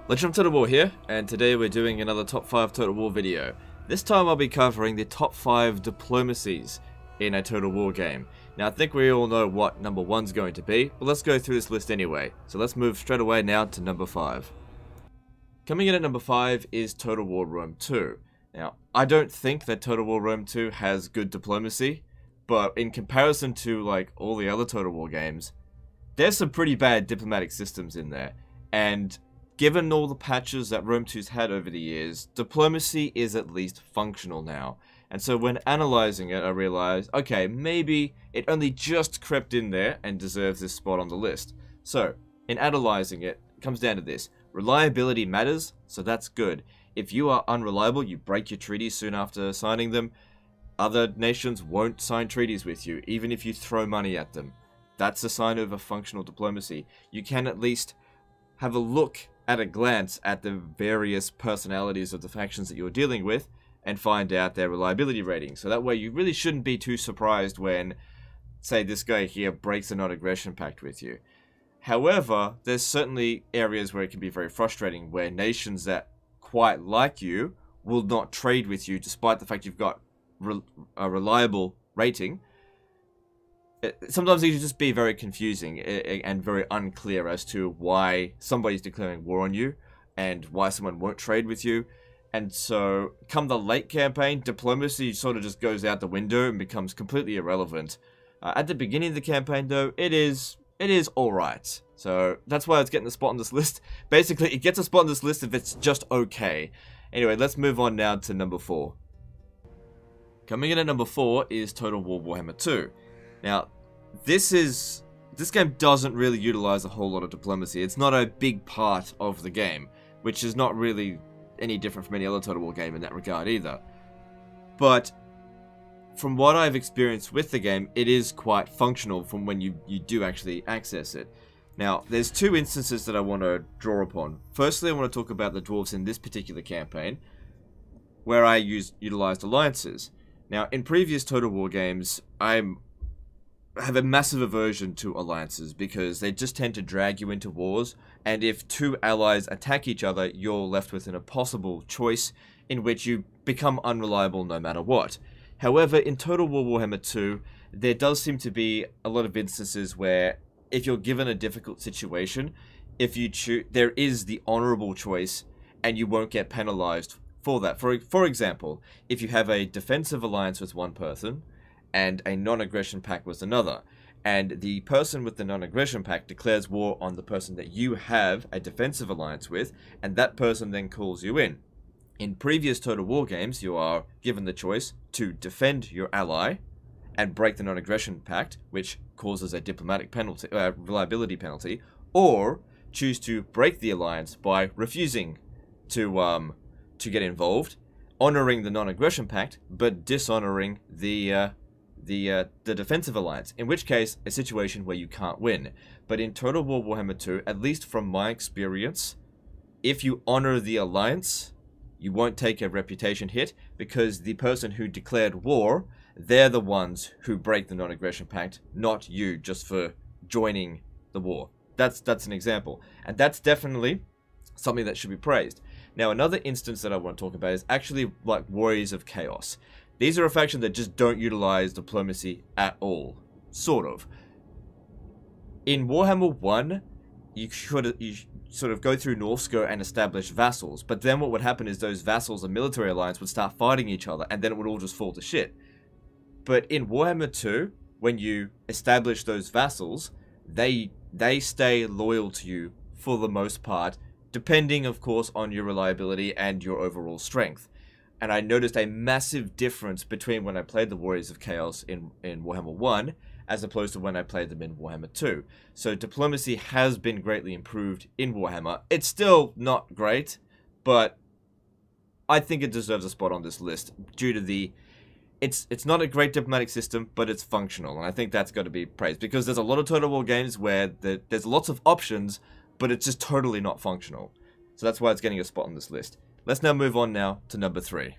Legend of Total War here, and today we're doing another top 5 Total War video. This time I'll be covering the top 5 diplomacies in a Total War game. Now I think we all know what number 1's going to be, but let's go through this list anyway. So let's move straight away now to number 5. Coming in at number 5 is Total War Rome 2. Now, I don't think that Total War Rome 2 has good diplomacy, but in comparison to like all the other Total War games, there's some pretty bad diplomatic systems in there, and given all the patches that Rome 2's had over the years, diplomacy is at least functional now. And so when analyzing it, I realized, okay, maybe it only just crept in there and deserves this spot on the list. So, in analyzing it, it comes down to this. Reliability matters, so that's good. If you are unreliable, you break your treaties soon after signing them. Other nations won't sign treaties with you, even if you throw money at them. That's a sign of a functional diplomacy. You can at least have a look at a glance at the various personalities of the factions that you're dealing with and find out their reliability rating. So that way you really shouldn't be too surprised when, say, this guy here breaks a non-aggression pact with you. However, there's certainly areas where it can be very frustrating, where nations that quite like you will not trade with you despite the fact you've got a reliable rating. Sometimes it can just be very confusing and very unclear as to why somebody's declaring war on you and why someone won't trade with you. And so, come the late campaign, diplomacy sort of just goes out the window and becomes completely irrelevant. At the beginning of the campaign, though, it is alright. So, that's why it's getting a spot on this list. Basically, it gets a spot on this list if it's just okay. Anyway, let's move on now to number 4. Coming in at number 4 is Total War Warhammer 2. Now, this game doesn't really utilize a whole lot of diplomacy. It's not a big part of the game, which is not really any different from any other Total War game in that regard either. But from what I've experienced with the game, it is quite functional from when you do actually access it. Now, there's two instances that I want to draw upon. Firstly, I want to talk about the dwarves in this particular campaign, where I utilized alliances. Now, in previous Total War games, I have a massive aversion to alliances because they just tend to drag you into wars, and if two allies attack each other, you're left with an impossible choice in which you become unreliable no matter what. However, in Total War Warhammer 2, there does seem to be a lot of instances where if you're given a difficult situation, if you choose, there is the honorable choice and you won't get penalized for that. For example, if you have a defensive alliance with one person and a non-aggression pact with another, and the person with the non-aggression pact declares war on the person that you have a defensive alliance with, and that person then calls you in. In previous Total War games, you are given the choice to defend your ally and break the non-aggression pact, which causes a diplomatic penalty, reliability penalty, or choose to break the alliance by refusing to get involved, honoring the non-aggression pact, but dishonoring the defensive alliance, in which case, a situation where you can't win. But in Total War Warhammer 2, at least from my experience, if you honor the alliance, you won't take a reputation hit, because the person who declared war, they're the ones who break the non-aggression pact, not you just for joining the war. That's an example, and that's definitely something that should be praised. Now, another instance that I want to talk about is actually like Warriors of Chaos. These are a faction that just don't utilize diplomacy at all. Sort of. In Warhammer 1, you sort of go through Northscope and establish vassals, but then what would happen is those vassals and military alliance would start fighting each other, and then it would all just fall to shit. But in Warhammer 2, when you establish those vassals, they stay loyal to you for the most part, depending, of course, on your reliability and your overall strength. And I noticed a massive difference between when I played the Warriors of Chaos in Warhammer 1 as opposed to when I played them in Warhammer 2. So diplomacy has been greatly improved in Warhammer. It's still not great, but I think it deserves a spot on this list due to the... It's not a great diplomatic system, but it's functional, and I think that's got to be praised, because there's a lot of Total War games where there's lots of options, but it's just totally not functional. So that's why it's getting a spot on this list. Let's now move on now to number 3.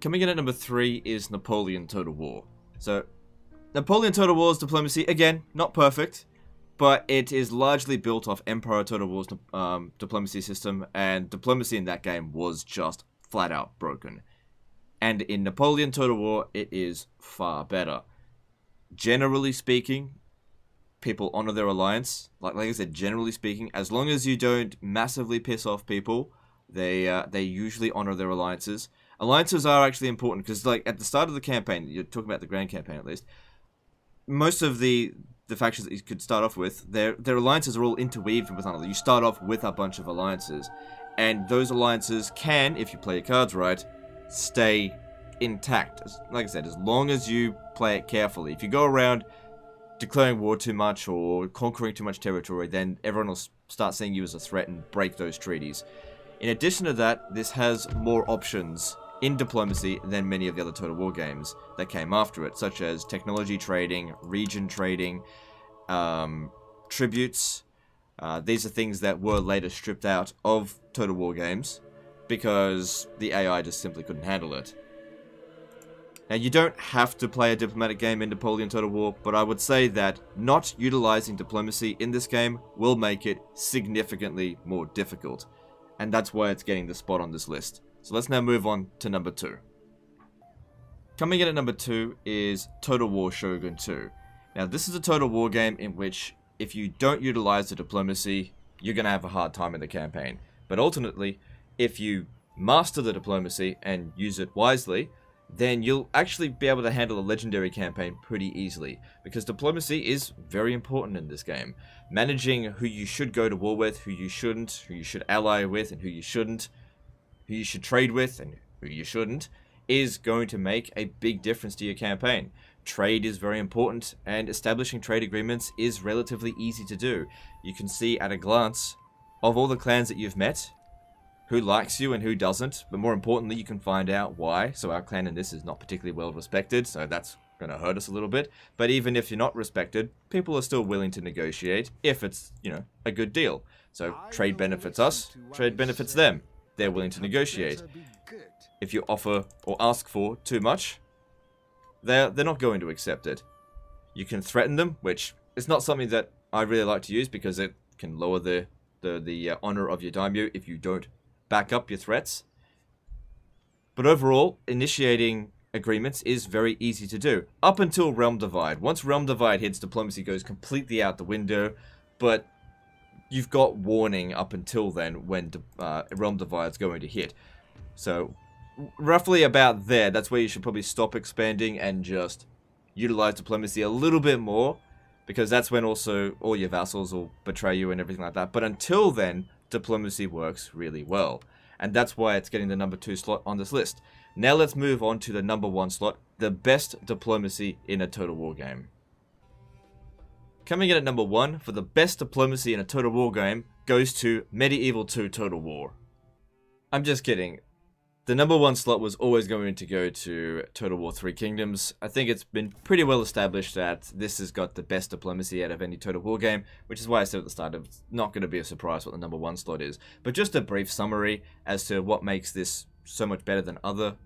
Coming in at number 3 is Napoleon Total War. So, Napoleon Total War's diplomacy, again, not perfect, but it is largely built off Empire Total War's diplomacy system, and diplomacy in that game was just flat out broken. And in Napoleon Total War, it is far better. Generally speaking, people honor their alliance. Like I said, generally speaking, as long as you don't massively piss off people, they usually honor their alliances. Alliances are actually important because, like, at the start of the campaign, you're talking about the Grand Campaign at least, most of the factions that you could start off with, their alliances are all interweaved with one another. You start off with a bunch of alliances, and those alliances can, if you play your cards right, stay intact. Like I said, as long as you play it carefully. If you go around declaring war too much or conquering too much territory, then everyone will start seeing you as a threat and break those treaties. In addition to that, this has more options in diplomacy than many of the other Total War games that came after it, such as technology trading, region trading, tributes. These are things that were later stripped out of Total War games because the AI just simply couldn't handle it. Now, you don't have to play a diplomatic game in Napoleon Total War, but I would say that not utilizing diplomacy in this game will make it significantly more difficult. And that's why it's getting the spot on this list. So let's now move on to number 2. Coming in at number 2 is Total War Shogun 2. Now, this is a Total War game in which if you don't utilize the diplomacy, you're going to have a hard time in the campaign. But ultimately, if you master the diplomacy and use it wisely, then you'll actually be able to handle a legendary campaign pretty easily, because diplomacy is very important in this game. Managing who you should go to war with, who you shouldn't, who you should ally with and who you shouldn't, who you should trade with and who you shouldn't, is going to make a big difference to your campaign. Trade is very important, and establishing trade agreements is relatively easy to do. You can see at a glance of all the clans that you've met, who likes you and who doesn't, but more importantly, you can find out why. So our clan in this is not particularly well respected, so that's going to hurt us a little bit. But even if you're not respected, people are still willing to negotiate if it's, you know, a good deal. So trade benefits us, trade benefits them. They're willing to negotiate. If you offer or ask for too much, they're not going to accept it. You can threaten them, which is not something that I really like to use because it can lower the honor of your daimyo if you don't back up your threats. But overall, initiating agreements is very easy to do, up until Realm Divide. Once Realm Divide hits, diplomacy goes completely out the window, but you've got warning up until then when Realm Divide is going to hit. So, roughly about there, that's where you should probably stop expanding and just utilize diplomacy a little bit more, because that's when also all your vassals will betray you and everything like that. But until then, diplomacy works really well, and that's why it's getting the number 2 slot on this list. Now let's move on to the number 1 slot, the best diplomacy in a Total War game. Coming in at number 1 for the best diplomacy in a Total War game goes to Medieval 2 Total War. I'm just kidding. The number 1 slot was always going to go to Total War 3 Kingdoms. I think it's been pretty well established that this has got the best diplomacy out of any Total War game, which is why I said at the start, it's not going to be a surprise what the number 1 slot is. But just a brief summary as to what makes this so much better than other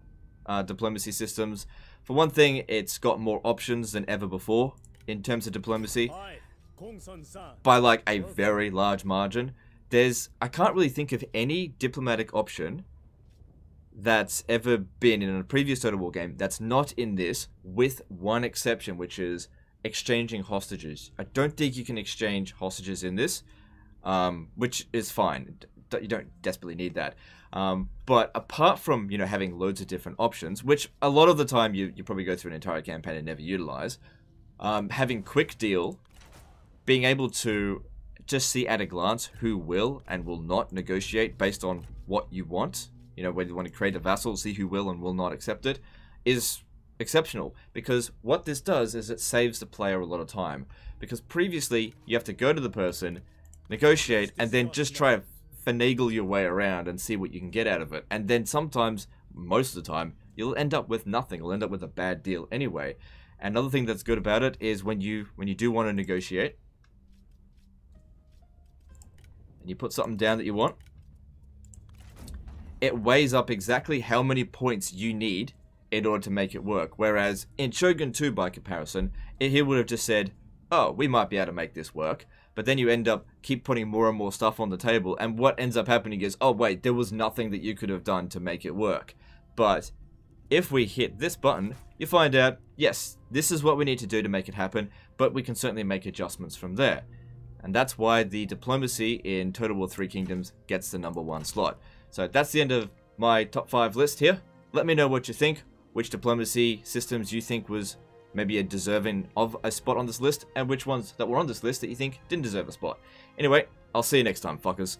diplomacy systems. For one thing, it's got more options than ever before in terms of diplomacy, by like a very large margin. I can't really think of any diplomatic option that's ever been in a previous Total War game that's not in this, with one exception, which is exchanging hostages. I don't think you can exchange hostages in this, which is fine. You don't desperately need that. But apart from, you know, having loads of different options, which a lot of the time you probably go through an entire campaign and never utilize, having quick deal, being able to just see at a glance who will and will not negotiate based on what you want, you know, whether you want to create a vassal, see who will and will not accept it, is exceptional. Because what this does is it saves the player a lot of time. Because previously, you have to go to the person, negotiate, and then just try to finagle your way around and see what you can get out of it. And then sometimes, most of the time, you'll end up with nothing. You'll end up with a bad deal anyway. Another thing that's good about it is when you do want to negotiate, and you put something down that you want, it weighs up exactly how many points you need in order to make it work. Whereas in Shogun 2, by comparison, he would have just said, oh, we might be able to make this work. But then you end up keep putting more and more stuff on the table, and what ends up happening is, oh wait, there was nothing that you could have done to make it work. But if we hit this button, you find out, yes, this is what we need to do to make it happen, but we can certainly make adjustments from there. And that's why the diplomacy in Total War 3 Kingdoms gets the #1 slot. So that's the end of my top 5 list here. Let me know what you think, which diplomacy systems you think was maybe a deserving of a spot on this list, and which ones that were on this list that you think didn't deserve a spot. Anyway, I'll see you next time, fuckers.